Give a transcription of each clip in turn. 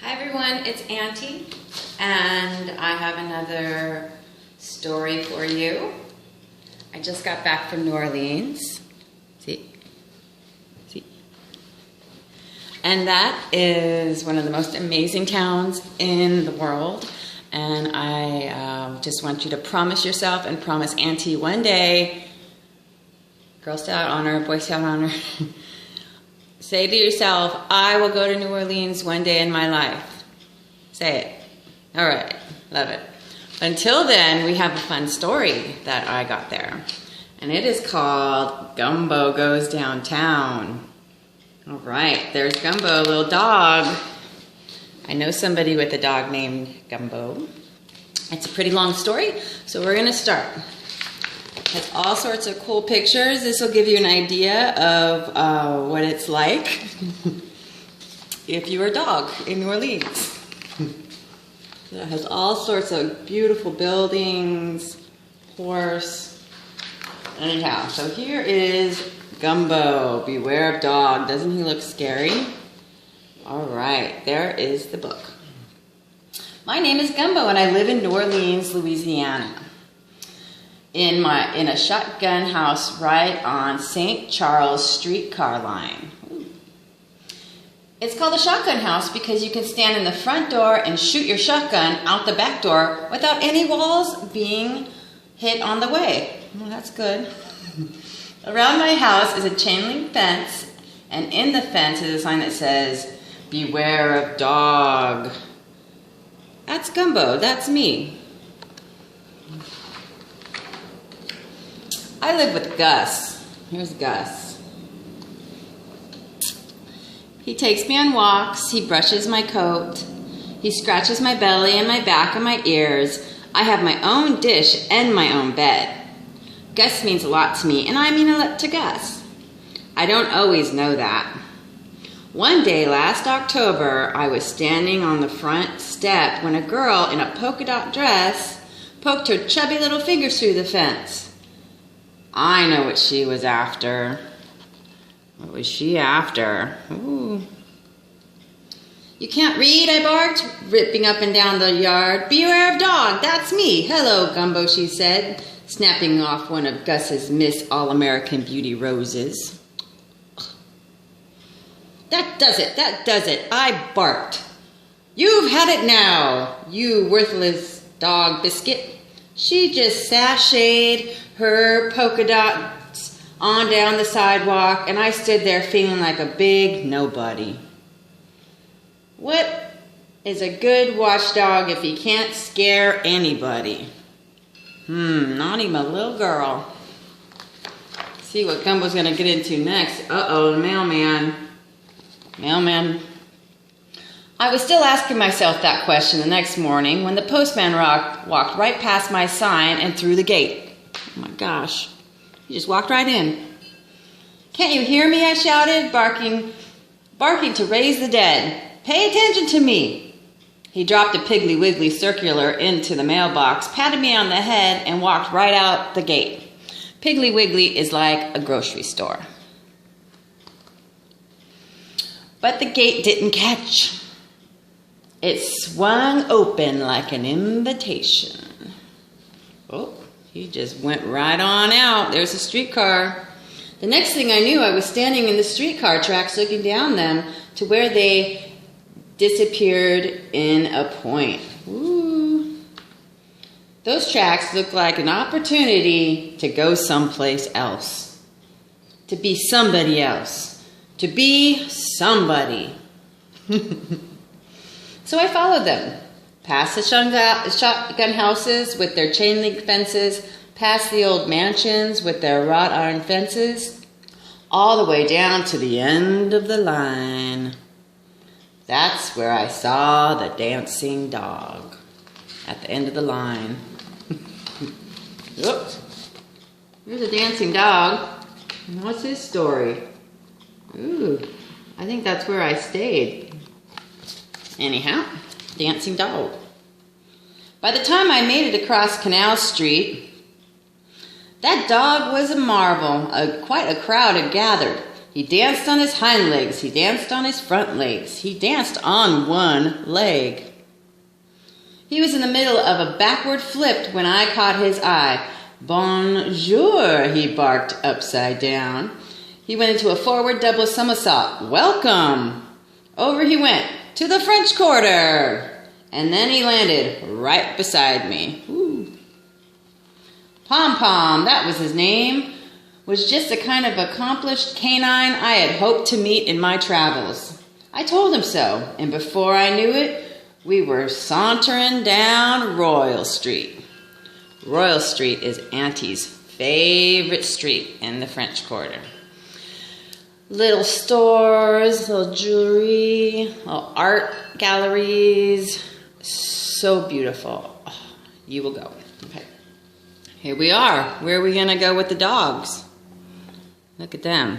Hi everyone, it's Aunty, and I have another story for you. I just got back from New Orleans. See? And that is one of the most amazing towns in the world. And I just want you to promise yourself and promise Auntie one day, Girl Scout honor, Boy Scout honor, say to yourself, I will go to New Orleans one day in my life. Say it. All right. Love it. Until then, we have a fun story that I got there. And it is called Gumbo Goes Downtown. All right. There's Gumbo, a little dog. I know somebody with a dog named Gumbo. It's a pretty long story, so we're going to start. It has all sorts of cool pictures. This will give you an idea of what it's like if you were a dog in New Orleans. It has all sorts of beautiful buildings, horse. Anyhow, so here is Gumbo. Beware of dog. Doesn't he look scary? All right, there is the book. My name is Gumbo, and I live in New Orleans, Louisiana. In a shotgun house right on St. Charles Streetcar line. It's called a shotgun house because you can stand in the front door and shoot your shotgun out the back door without any walls being hit on the way. Well, that's good. Around my house is a chain link fence, and in the fence is a sign that says, "Beware of dog." That's Gumbo. That's me. I live with Gus. Here's Gus. He takes me on walks. He brushes my coat. He scratches my belly and my back and my ears. I have my own dish and my own bed. Gus means a lot to me, and I mean a lot to Gus. I don't always know that. One day last October, I was standing on the front step when a girl in a polka dot dress poked her chubby little fingers through the fence. I know what she was after. What was she after? Ooh. You can't read, I barked, ripping up and down the yard. Beware of dog, that's me. Hello, Gumbo, she said, snapping off one of Gus's Miss All-American Beauty roses. That does it, I barked. You've had it now, you worthless dog biscuit. She just sashayed her polka dots on down the sidewalk, and I stood there feeling like a big nobody. What is a good watchdog if he can't scare anybody? Not even a little girl. See what Gumbo's gonna get into next. Uh-oh, the mailman. Mailman. I was still asking myself that question the next morning when the postman walked right past my sign and through the gate. Oh my gosh, he just walked right in. Can't you hear me? I shouted, barking to raise the dead. Pay attention to me. He dropped a Piggly Wiggly circular into the mailbox, patted me on the head, and walked right out the gate. Piggly Wiggly is like a grocery store. But the gate didn't catch. It swung open like an invitation. Oh, he just went right on out. There's a streetcar. The next thing I knew, I was standing in the streetcar tracks looking down them to where they disappeared in a point. Ooh. Those tracks looked like an opportunity to go someplace else. To be somebody else. To be somebody. So I followed them, past the shotgun houses with their chain link fences, past the old mansions with their wrought iron fences, all the way down to the end of the line. That's where I saw the dancing dog, at the end of the line. Oops. There's a dancing dog. What's his story? Ooh, I think that's where I stayed. Anyhow, dancing dog. By the time I made it across Canal Street, that dog was a marvel. Quite a crowd had gathered. He danced on his hind legs. He danced on his front legs. He danced on one leg. He was in the middle of a backward flip when I caught his eye. Bonjour, he barked upside down. He went into a forward double somersault. Welcome. Over he went to the French Quarter. And then he landed right beside me. Ooh. Pom Pom, that was his name, was just the kind of accomplished canine I had hoped to meet in my travels. I told him so, and before I knew it, we were sauntering down Royal Street. Royal Street is Auntie's favorite street in the French Quarter. Little stores, little jewelry, little art galleries. So beautiful. Oh, you will go. Okay. Here we are. Where are we going to go with the dogs? Look at them.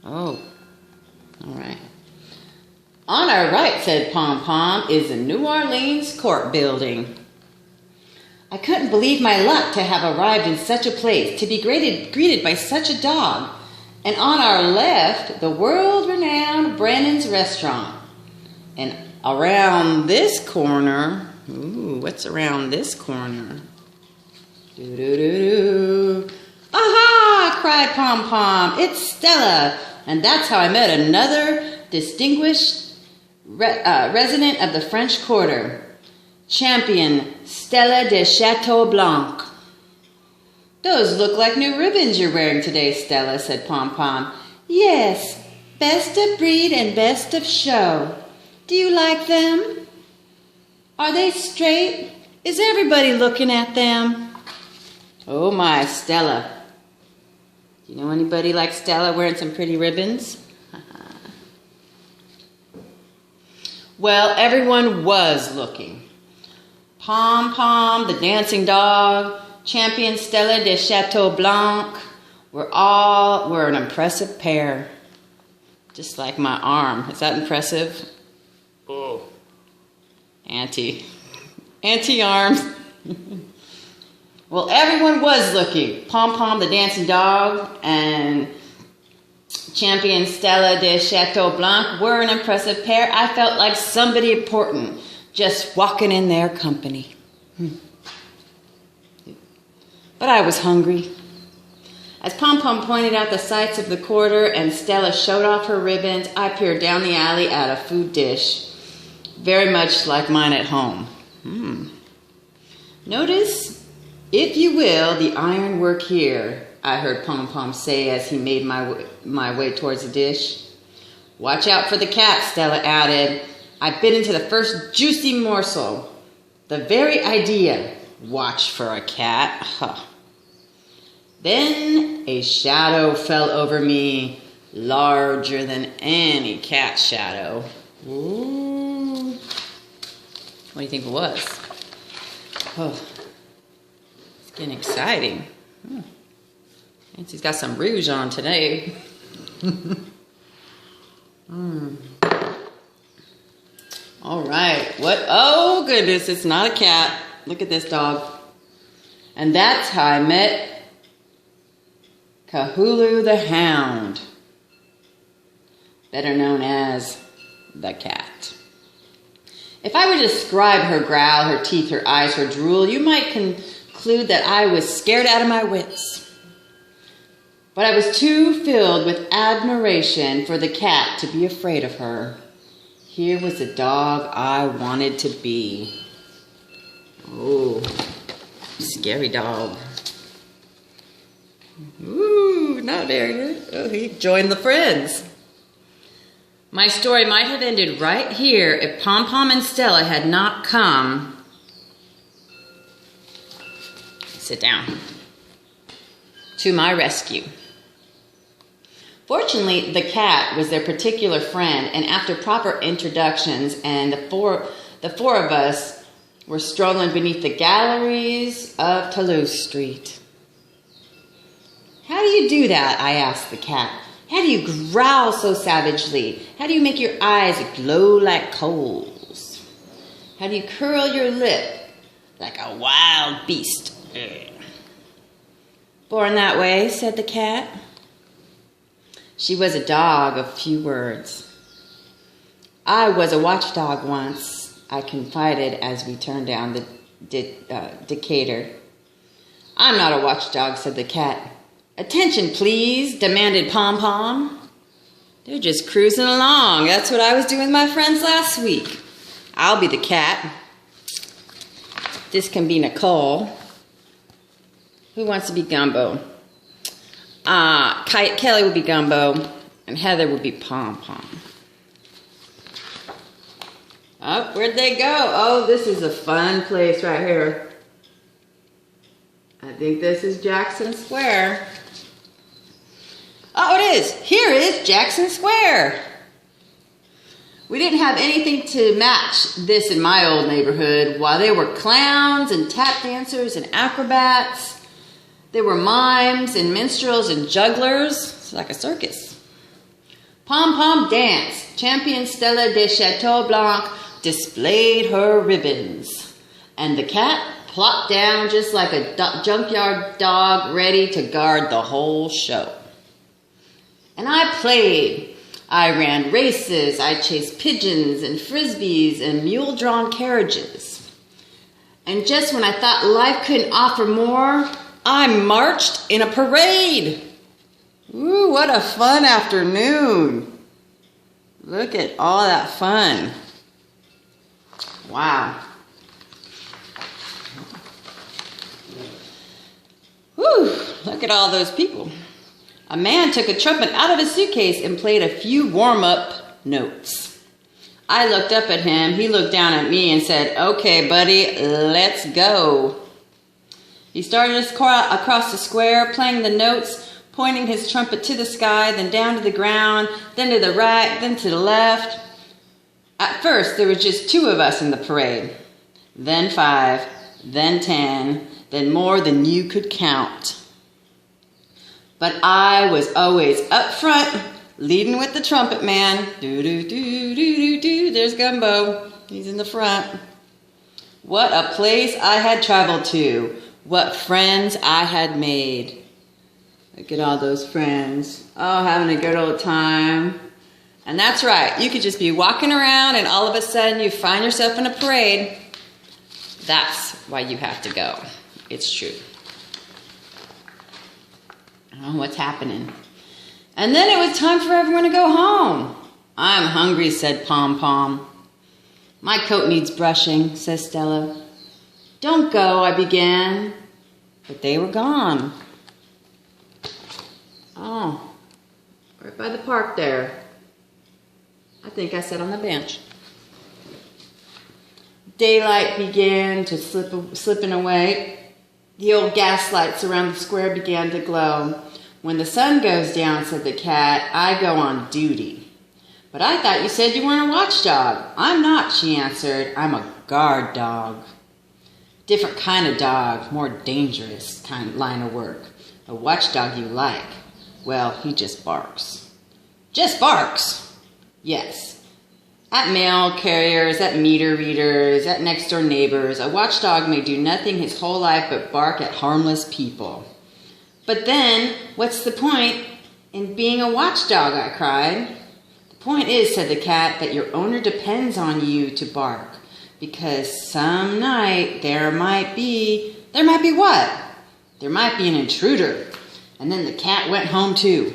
Oh, all right. On our right, said Pom Pom, is the New Orleans Court Building. I couldn't believe my luck to have arrived in such a place, to be greeted by such a dog. And on our left, the world-renowned Brandon's Restaurant. And around this corner, ooh, what's around this corner? Do-do-do-do. Aha! Cried Pom Pom. It's Stella. And that's how I met another distinguished resident of the French Quarter, champion Stella de Chateau Blanc. Those look like new ribbons you're wearing today, Stella, said Pom Pom. Yes, best of breed and best of show. Do you like them? Are they straight? Is everybody looking at them? Oh my, Stella. Do you know anybody like Stella wearing some pretty ribbons? Well, everyone was looking. Pom Pom, the dancing dog, champion Stella de Chateau Blanc, were an impressive pair. Just like my arm. Is that impressive? Oh. Auntie arms. Well, everyone was looking. Pom Pom, the dancing dog, and champion Stella de Chateau Blanc were an impressive pair. I felt like somebody important just walking in their company. But I was hungry. As Pom Pom pointed out the sights of the quarter and Stella showed off her ribbons, I peered down the alley at a food dish, very much like mine at home. Notice, if you will, the ironwork here, I heard Pom Pom say as he made my way towards the dish. Watch out for the cat, Stella added. I bit into the first juicy morsel. The very idea. Watch for a cat. Huh. Then a shadow fell over me, larger than any cat shadow. Ooh. What do you think it was? Oh, it's getting exciting. Auntie's got some rouge on today. All right. What? Oh, goodness. It's not a cat. Look at this dog. And that's how I met Kahulu the Hound, better known as the cat. If I were to describe her growl, her teeth, her eyes, her drool, you might conclude that I was scared out of my wits. But I was too filled with admiration for the cat to be afraid of her. Here was the dog I wanted to be. Oh, scary dog. Ooh, not very good. Oh, he joined the friends. My story might have ended right here if Pom Pom and Stella had not come. Sit down. To my rescue. Fortunately, the cat was their particular friend, and after proper introductions, and the four of us were strolling beneath the galleries of Toulouse Street. How do you do that? I asked the cat. How do you growl so savagely? How do you make your eyes glow like coals? How do you curl your lip like a wild beast? Born that way, said the cat. She was a dog of few words. I was a watchdog once, I confided as we turned down the Decatur. I'm not a watchdog, said the cat. Attention, please, demanded Pom Pom. They're just cruising along. That's what I was doing with my friends last week. I'll be the cat. This can be Nicole. Who wants to be Gumbo? Kelly would be Gumbo, and Heather would be Pom Pom. Oh, where'd they go? Oh, this is a fun place right here. I think this is Jackson Square. Oh, it is. Here is Jackson Square. We didn't have anything to match this in my old neighborhood. While there were clowns and tap dancers and acrobats, there were mimes and minstrels and jugglers. It's like a circus. Pom Pom danced. Champion Stella de Chateau Blanc displayed her ribbons. And the cat plopped down just like a junkyard dog ready to guard the whole show. And I played. I ran races. I chased pigeons and frisbees and mule-drawn carriages. And just when I thought life couldn't offer more, I marched in a parade. Ooh, what a fun afternoon. Look at all that fun. Wow. Whew, look at all those people. A man took a trumpet out of his suitcase and played a few warm-up notes. I looked up at him. He looked down at me and said, "Okay, buddy, let's go." He started across the square, playing the notes, pointing his trumpet to the sky, then down to the ground, then to the right, then to the left. At first, there were just 2 of us in the parade. Then 5, then 10, then more than you could count. But I was always up front, leading with the trumpet man. Do-do-do-do-do-do. There's Gumbo. He's in the front. What a place I had traveled to. What friends I had made. Look at all those friends. Oh, having a good old time. And that's right. You could just be walking around and all of a sudden you find yourself in a parade. That's why you have to go. It's true. Oh, what's happening? And then it was time for everyone to go home. I'm hungry, said Pom Pom. My coat needs brushing, says Stella. Don't go, I began. But they were gone. Oh, right by the park there. I think I sat on the bench. Daylight began to slipping away. The old gas lights around the square began to glow. When the sun goes down, said the cat, I go on duty. But I thought you said you weren't a watchdog. I'm not, she answered. I'm a guard dog. Different kind of dog, more dangerous line of work. A watchdog you like. Well, he just barks. Just barks? Yes. At mail carriers, at meter readers, at next-door neighbors, a watchdog may do nothing his whole life but bark at harmless people. But then, what's the point in being a watchdog, I cried. The point is, said the cat, that your owner depends on you to bark. Because some night there might be what? There might be an intruder. And then the cat went home too.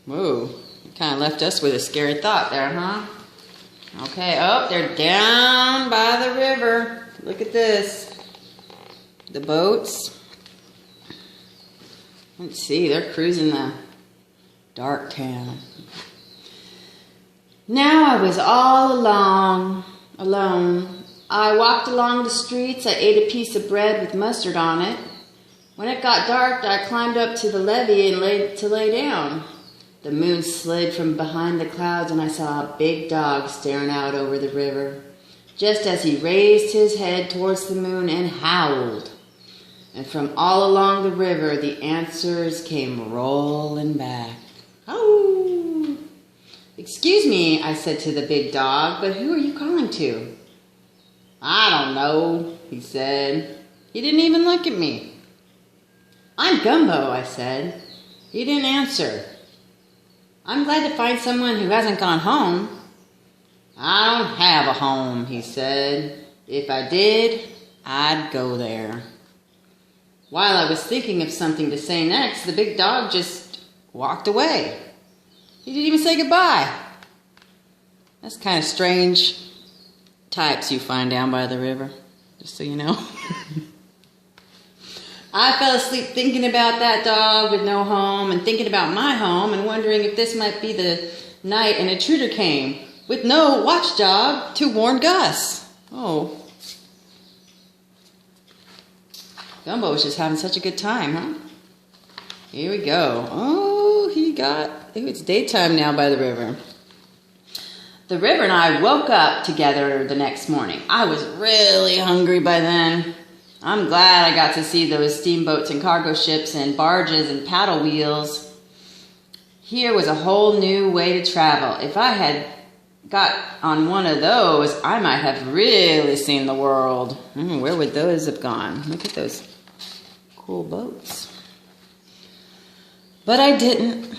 Whoa, you kind of left us with a scary thought there, huh? Okay, oh, they're down by the river. Look at this. The boats. Let's see, they're cruising the dark town. Now I was all alone. I walked along the streets. I ate a piece of bread with mustard on it. When it got dark, I climbed up to the levee and lay down. The moon slid from behind the clouds, and I saw a big dog staring out over the river, just as he raised his head towards the moon and howled. And from all along the river, the answers came rolling back. Oh! Excuse me, I said to the big dog, but who are you calling to? I don't know, he said. He didn't even look at me. I'm Gumbo, I said. He didn't answer. I'm glad to find someone who hasn't gone home. I don't have a home, he said. If I did, I'd go there. While I was thinking of something to say next, the big dog just walked away. He didn't even say goodbye. That's kind of strange types you find down by the river, just so you know. I fell asleep thinking about that dog with no home and thinking about my home and wondering if this might be the night an intruder came with no watchdog to warn Gus. Oh. Gumbo was just having such a good time, huh? Here we go. Oh, it's daytime now by the river. The river and I woke up together the next morning. I was really hungry by then. I'm glad I got to see those steamboats and cargo ships and barges and paddle wheels. Here was a whole new way to travel. If I had got on one of those, I might have really seen the world. Where would those have gone? Look at those cool boats. But I didn't.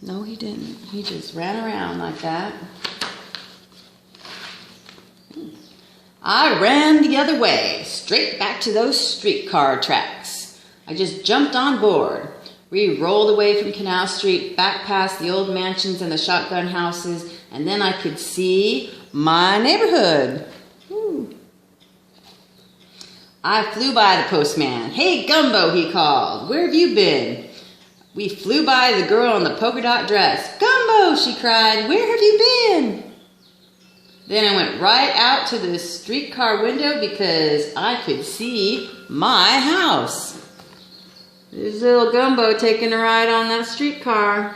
No, he didn't. He just ran around like that. I ran the other way, straight back to those streetcar tracks. I just jumped on board. We rolled away from Canal Street, back past the old mansions and the shotgun houses, and then I could see my neighborhood. Woo. I flew by the postman. Hey, Gumbo, he called. Where have you been? We flew by the girl in the polka dot dress. Gumbo, she cried. Where have you been? Then I went right out to the streetcar window because I could see my house. There's little Gumbo taking a ride on that streetcar.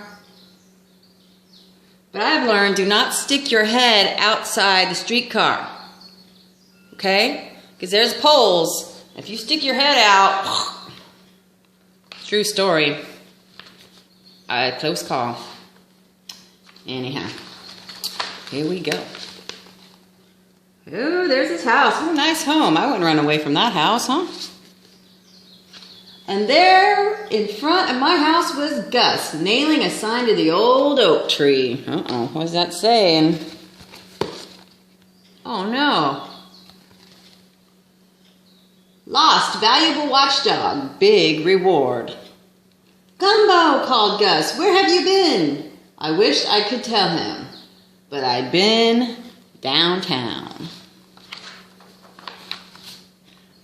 But I've learned, do not stick your head outside the streetcar. Okay? Because there's poles. If you stick your head out, true story. A close call. Anyhow, here we go. Oh, there's his house. Oh, nice home. I wouldn't run away from that house, huh? And there in front of my house was Gus, nailing a sign to the old oak tree. Uh-oh, what's that saying? Oh, no. Lost valuable watchdog, big reward. Gumbo, called Gus, where have you been? I wished I could tell him, but I'd been downtown.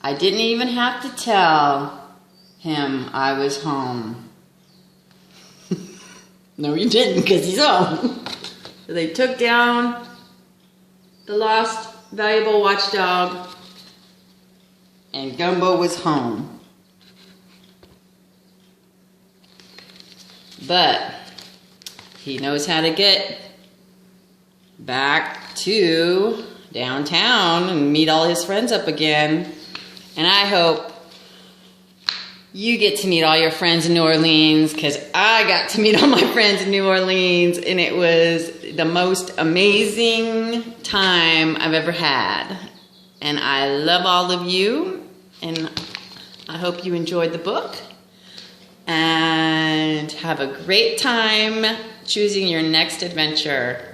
I didn't even have to tell him I was home. No, you didn't, because he's home. So they took down the lost valuable watchdog, and Gumbo was home. But he knows how to get back to downtown and meet all his friends up again. And I hope you get to meet all your friends in New Orleans, because I got to meet all my friends in New Orleans, and it was the most amazing time I've ever had. And I love all of you, and I hope you enjoyed the book. And have a great time choosing your next adventure.